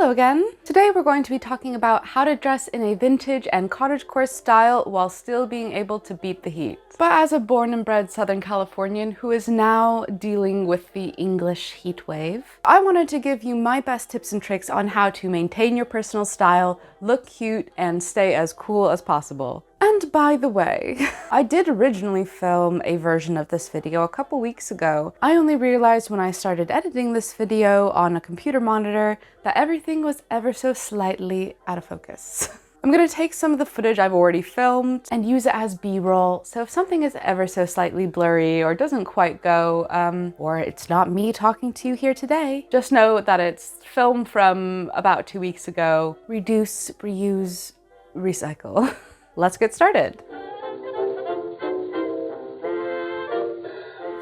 Hello again! Today we're going to be talking about how to dress in a vintage and cottagecore style while still being able to beat the heat. But as a born and bred Southern Californian who is now dealing with the English heat wave, I wanted to give you my best tips and tricks on how to maintain your personal style, look cute, and stay as cool as possible. And by the way, I did originally film a version of this video a couple weeks ago. I only realized when I started editing this video on a computer monitor that everything was ever so slightly out of focus. I'm gonna take some of the footage I've already filmed and use it as B-roll, so if something is ever so slightly blurry or doesn't quite go, or it's not me talking to you here today, just know that it's filmed from about 2 weeks ago. Reduce, reuse, recycle. Let's get started.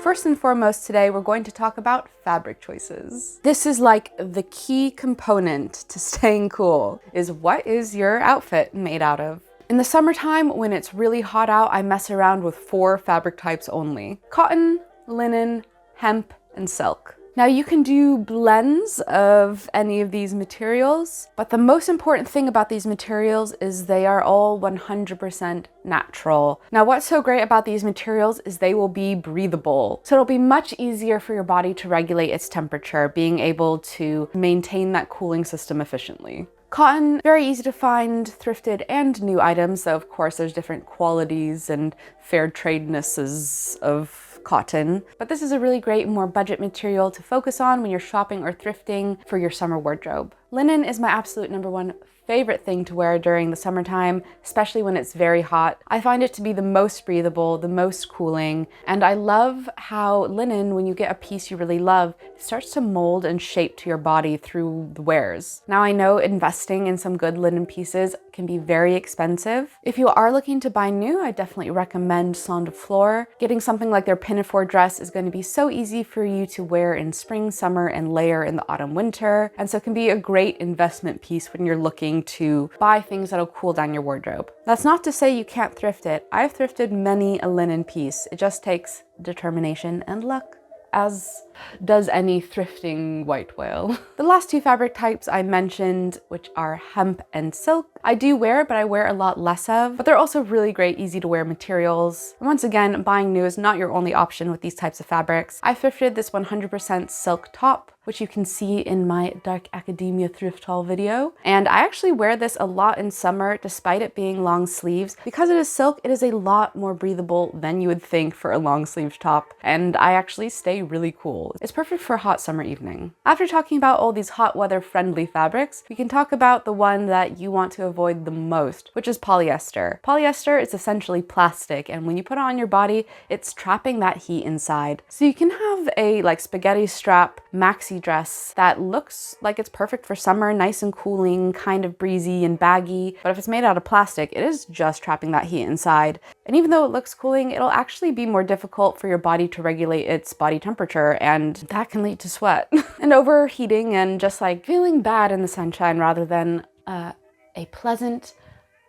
First and foremost today, we're going to talk about fabric choices. This is like the key component to staying cool, is what is your outfit made out of? In the summertime, when it's really hot out, I mess around with 4 fabric types only: cotton, linen, hemp, and silk. Now you can do blends of any of these materials, but the most important thing about these materials is they are all 100% natural. Now what's so great about these materials is they will be breathable. So it'll be much easier for your body to regulate its temperature, being able to maintain that cooling system efficiently. Cotton, very easy to find thrifted and new items, though of course there's different qualities and fair tradenesses of cotton, but this is a really great, more budget material to focus on when you're shopping or thrifting for your summer wardrobe. Linen is my absolute #1 favorite thing to wear during the summertime, especially when it's very hot. I find it to be the most breathable, the most cooling, and I love how linen, when you get a piece you really love, starts to mold and shape to your body through the wears. Now I know investing in some good linen pieces can be very expensive. If you are looking to buy new, I definitely recommend Salinda Nichols. Getting something like their pinafore dress is going to be so easy for you to wear in spring, summer, and layer in the autumn, winter, and so it can be a great investment piece when you're looking to buy things that'll cool down your wardrobe. That's not to say you can't thrift it. I've thrifted many a linen piece. It just takes determination and luck, as does any thrifting white whale. The last 2 fabric types I mentioned, which are hemp and silk, I do wear, but I wear a lot less of, but they're also really great, easy to wear materials. And once again, buying new is not your only option with these types of fabrics. I thrifted this 100% silk top, which you can see in my Dark Academia thrift haul video. And I actually wear this a lot in summer, despite it being long sleeves. Because it is silk, it is a lot more breathable than you would think for a long sleeved top. And I actually stay really cool. It's perfect for a hot summer evening. After talking about all these hot weather friendly fabrics, we can talk about the one that you want to avoid the most, which is polyester. Polyester is essentially plastic, and when you put it on your body, it's trapping that heat inside. So you can have a like spaghetti strap maxi dress that looks like it's perfect for summer, nice and cooling, kind of breezy and baggy, but if it's made out of plastic, it is just trapping that heat inside. And even though it looks cooling, it'll actually be more difficult for your body to regulate its body temperature, and that can lead to sweat and overheating and just like feeling bad in the sunshine rather than a pleasant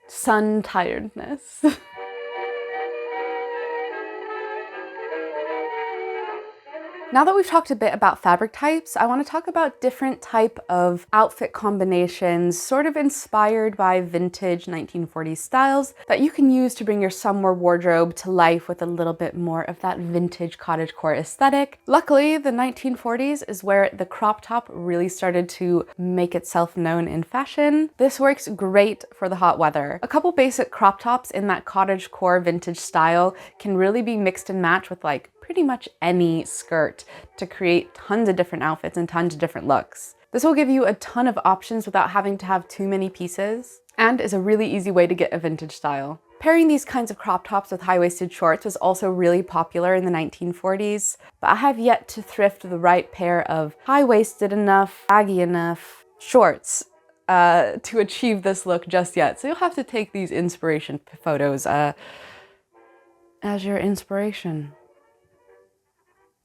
sun tiredness. Now that we've talked a bit about fabric types, I want to talk about different type of outfit combinations, sort of inspired by vintage 1940s styles that you can use to bring your summer wardrobe to life with a little bit more of that vintage cottagecore aesthetic. Luckily, the 1940s is where the crop top really started to make itself known in fashion. This works great for the hot weather. A couple basic crop tops in that cottagecore vintage style can really be mixed and matched with like pretty much any skirt to create tons of different outfits and tons of different looks. This will give you a ton of options without having to have too many pieces, and is a really easy way to get a vintage style. Pairing these kinds of crop tops with high-waisted shorts was also really popular in the 1940s, but I have yet to thrift the right pair of high-waisted enough, baggy enough shorts to achieve this look just yet. So you'll have to take these inspiration photos as your inspiration.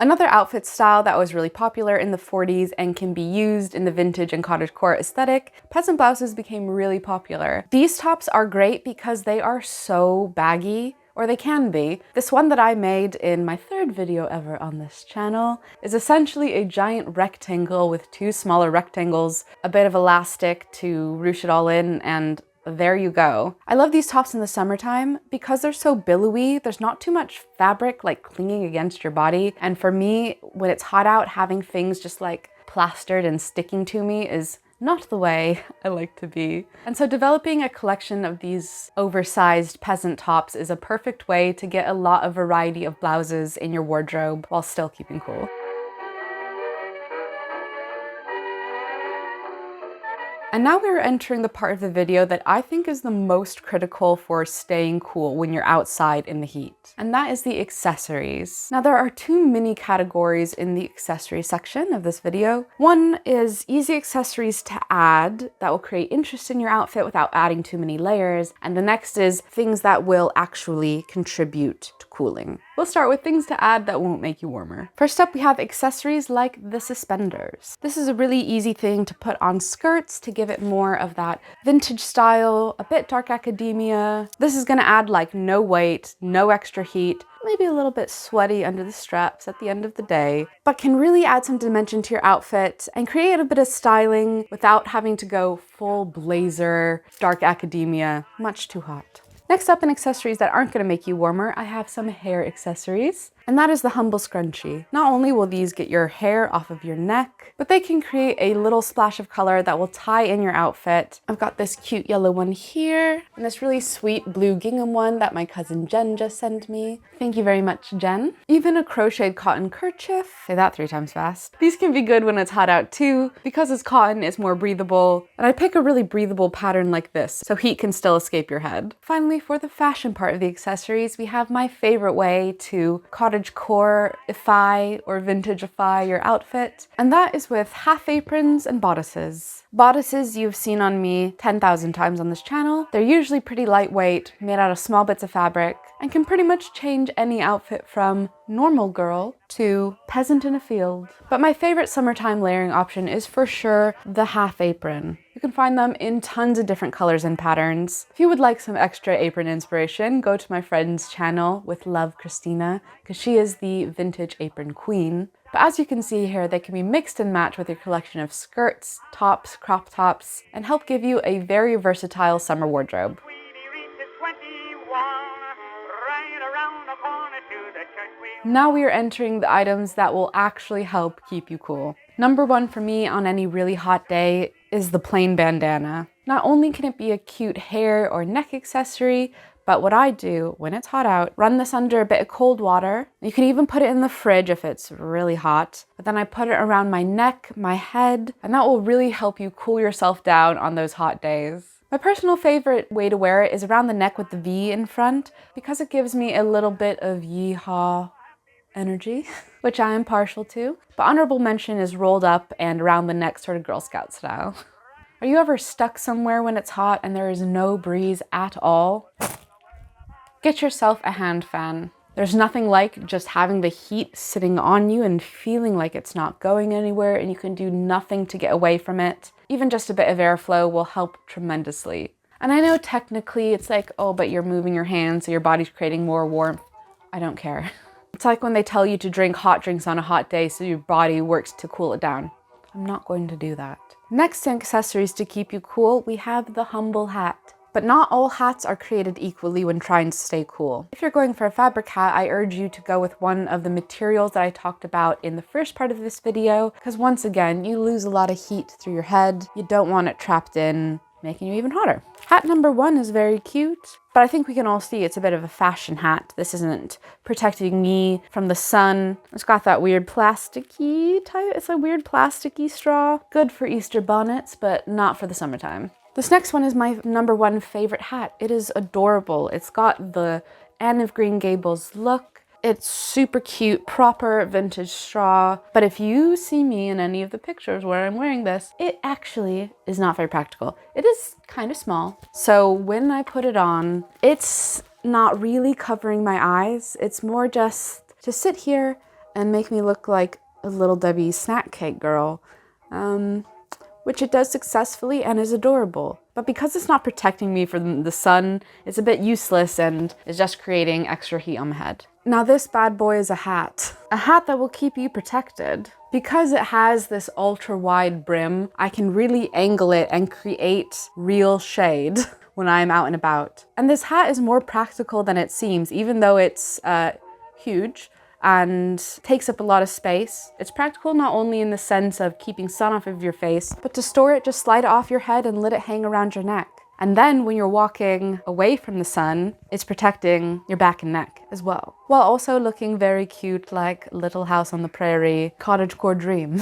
Another outfit style that was really popular in the 40s and can be used in the vintage and cottagecore aesthetic, peasant blouses became really popular. These tops are great because they are so baggy, or they can be. This one that I made in my third video ever on this channel is essentially a giant rectangle with two smaller rectangles, a bit of elastic to ruche it all in, and there you go. I love these tops in the summertime because they're so billowy. There's not too much fabric like clinging against your body. And for me, when it's hot out, having things just like plastered and sticking to me is not the way I like to be. And so developing a collection of these oversized peasant tops is a perfect way to get a lot of variety of blouses in your wardrobe while still keeping cool. And now we're entering the part of the video that I think is the most critical for staying cool when you're outside in the heat. And that is the accessories. Now there are two mini categories in the accessory section of this video. One is easy accessories to add that will create interest in your outfit without adding too many layers. And the next is things that will actually contribute to cooling. We'll start with things to add that won't make you warmer. First up, we have accessories like the suspenders. This is a really easy thing to put on skirts to give it more of that vintage style, a bit dark academia. This is gonna add like no weight, no extra heat, maybe a little bit sweaty under the straps at the end of the day, but can really add some dimension to your outfit and create a bit of styling without having to go full blazer, dark academia, much too hot. Next up in accessories that aren't going to make you warmer, I have some hair accessories, and that is the humble scrunchie. Not only will these get your hair off of your neck, but they can create a little splash of color that will tie in your outfit. I've got this cute yellow one here, and this really sweet blue gingham one that my cousin Jen just sent me. Thank you very much, Jen. Even a crocheted cotton kerchief. Say that 3 times fast. These can be good when it's hot out too. Because it's cotton, it's more breathable, and I pick a really breathable pattern like this so heat can still escape your head. Finally, for the fashion part of the accessories, we have my favorite way to cottagecore-ify or vintage-ify your outfit, and that is with half aprons and bodices. Bodices you've seen on me 10,000 times on this channel. They're usually pretty lightweight, made out of small bits of fabric, and can pretty much change any outfit from normal girl to peasant in a field. But my favorite summertime layering option is for sure the half apron. You can find them in tons of different colors and patterns. If you would like some extra apron inspiration, go to my friend's channel with Love Christina, because she is the vintage apron queen. But as you can see here, they can be mixed and matched with your collection of skirts, tops, crop tops, and help give you a very versatile summer wardrobe. Now we are entering the items that will actually help keep you cool. Number one for me on any really hot day is the plain bandana. Not only can it be a cute hair or neck accessory, but what I do when it's hot out, run this under a bit of cold water. You can even put it in the fridge if it's really hot, but then I put it around my neck, my head, and that will really help you cool yourself down on those hot days. My personal favorite way to wear it is around the neck with the V in front because it gives me a little bit of yeehaw energy, which I am partial to. But honorable mention is rolled up and around the neck, sort of Girl Scout style. Are you ever stuck somewhere when it's hot and there is no breeze at all? Get yourself a hand fan. There's nothing like just having the heat sitting on you and feeling like it's not going anywhere and you can do nothing to get away from it. Even just a bit of airflow will help tremendously. And I know technically it's like, oh, but you're moving your hands so your body's creating more warmth. I don't care. It's like when they tell you to drink hot drinks on a hot day so your body works to cool it down. I'm not going to do that. Next to accessories to keep you cool, we have the humble hat. But not all hats are created equally when trying to stay cool. If you're going for a fabric hat, I urge you to go with one of the materials that I talked about in the first part of this video, because once again, you lose a lot of heat through your head. You don't want it trapped in, making you even hotter. Hat number one is very cute, but I think we can all see it's a bit of a fashion hat. This isn't protecting me from the sun. It's got that weird plasticky type. It's a weird plasticky straw. Good for Easter bonnets, but not for the summertime. This next one is my number one favorite hat. It is adorable. It's got the Anne of Green Gables look. It's super cute, proper vintage straw. But if you see me in any of the pictures where I'm wearing this, it actually is not very practical. It is kind of small. So when I put it on, it's not really covering my eyes. It's more just to sit here and make me look like a little Debbie snack cake girl. which it does successfully and is adorable. But because it's not protecting me from the sun, it's a bit useless and is just creating extra heat on my head. Now this bad boy is a hat that will keep you protected. Because it has this ultra wide brim, I can really angle it and create real shade when I'm out and about. And this hat is more practical than it seems, even though it's huge and takes up a lot of space. It's practical not only in the sense of keeping sun off of your face, but to store it, just slide it off your head and let it hang around your neck. And then when you're walking away from the sun, it's protecting your back and neck as well, while also looking very cute, like Little House on the Prairie, cottagecore dream.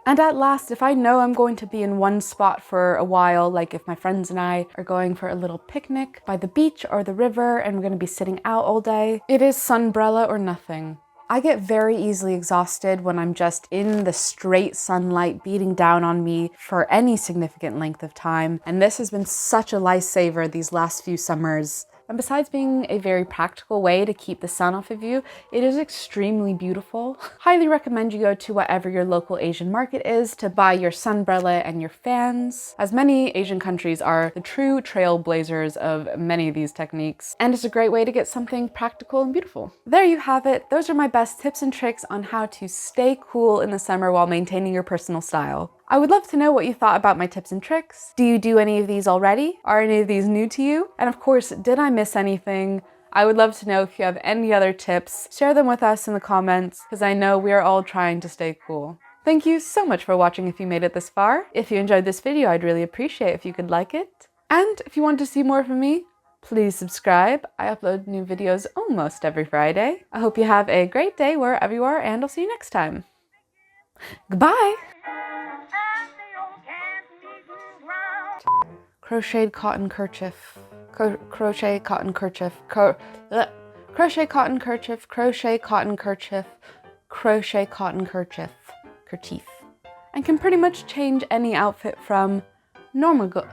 And at last, if I know I'm going to be in one spot for a while, like if my friends and I are going for a little picnic by the beach or the river and we're going to be sitting out all day, it is sunbrella or nothing. I get very easily exhausted when I'm just in the straight sunlight beating down on me for any significant length of time, and this has been such a lifesaver these last few summers. And besides being a very practical way to keep the sun off of you, it is extremely beautiful. Highly recommend you go to whatever your local Asian market is to buy your sunbrella and your fans, as many Asian countries are the true trailblazers of many of these techniques, and it's a great way to get something practical and beautiful. There you have it. Those are my best tips and tricks on how to stay cool in the summer while maintaining your personal style. I would love to know what you thought about my tips and tricks. Do you do any of these already? Are any of these new to you? And of course, did I miss anything? I would love to know if you have any other tips. Share them with us in the comments, because I know we are all trying to stay cool. Thank you so much for watching if you made it this far. If you enjoyed this video, I'd really appreciate if you could like it. And if you want to see more from me, please subscribe. I upload new videos almost every Friday. I hope you have a great day wherever you are, and I'll see you next time. Goodbye! Crocheted cotton kerchief. Crochet cotton kerchief. Crochet cotton kerchief. Crochet cotton kerchief. Crochet cotton kerchief. Kerchief. And can pretty much change any outfit from normal girl